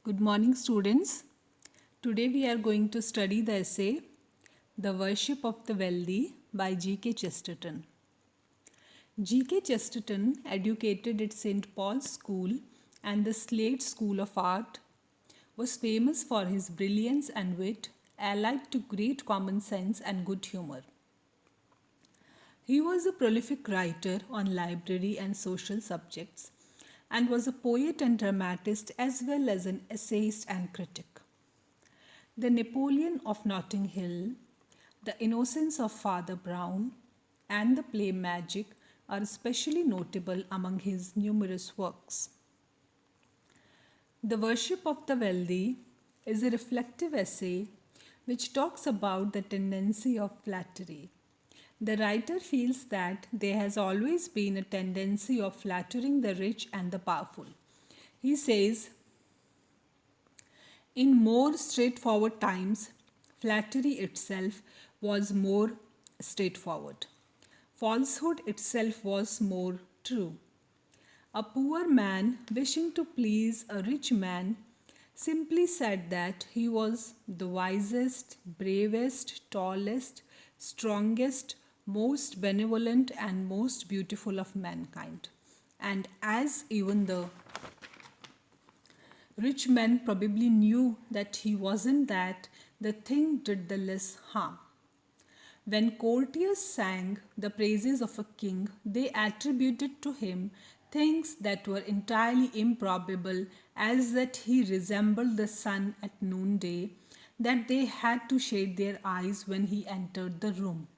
Good morning, students. Today we are going to study the essay The Worship of the Wealthy by G.K. Chesterton. G.K. Chesterton, educated at St. Paul's School and the Slade School of Art, was famous for his brilliance and wit, allied to great common sense and good humor. He was a prolific writer on library and social subjects and was a poet and dramatist as well as an essayist and critic. The Napoleon of Notting Hill, The Innocence of Father Brown, and the play Magic are especially notable among his numerous works. The Worship of the Wealthy is a reflective essay which talks about the tendency of flattery. The writer feels that there has always been a tendency of flattering the rich and the powerful. He says, in more straightforward times, flattery itself was more straightforward. Falsehood itself was more true. A poor man wishing to please a rich man simply said that he was the wisest, bravest, tallest, strongest, most benevolent, and most beautiful of mankind. And as even the rich man probably knew that he wasn't that, the thing did the less harm. When courtiers sang the praises of a king, they attributed to him things that were entirely improbable, as that he resembled the sun at noonday, that they had to shade their eyes when he entered the room,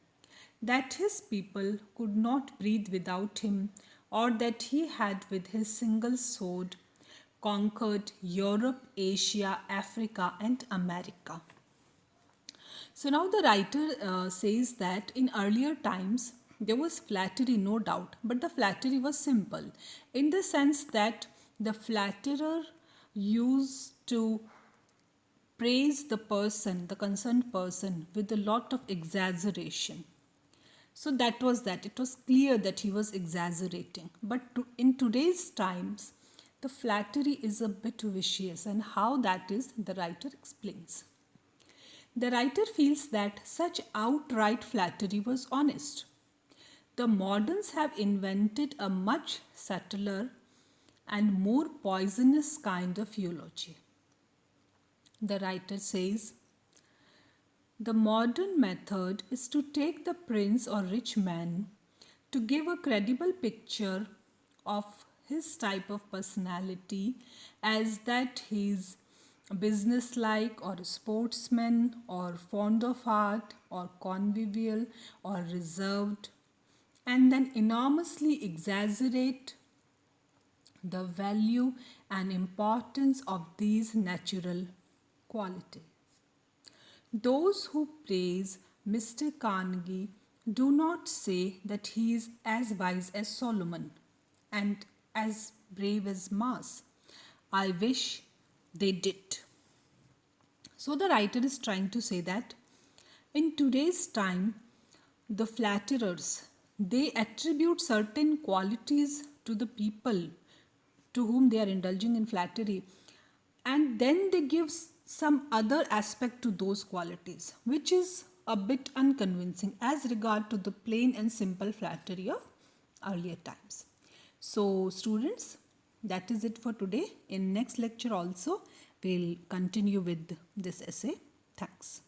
that his people could not breathe without him, or that he had with his single sword conquered Europe, Asia, Africa, and America. So now the writer says that in earlier times there was flattery, no doubt, but the flattery was simple in the sense that the flatterer used to praise the person, the concerned person, with a lot of exaggeration. So that was that. It was clear that he was exaggerating. But in today's times, the flattery is a bit vicious, and how that is, the writer explains. The writer feels that such outright flattery was honest. The moderns have invented a much subtler and more poisonous kind of eulogy. The writer says, the modern method is to take the prince or rich man to give a credible picture of his type of personality as that he's businesslike or a sportsman or fond of art or convivial or reserved, and then enormously exaggerate the value and importance of these natural qualities. Those who praise Mr. Carnegie do not say that he is as wise as Solomon and as brave as Mars. I wish they did. So the writer is trying to say that in today's time, the flatterers, they attribute certain qualities to the people to whom they are indulging in flattery, and then they give some other aspect to those qualities, which is a bit unconvincing as regard to the plain and simple flattery of earlier times. So students, that is it for today. In next lecture also we'll continue with this essay. Thanks.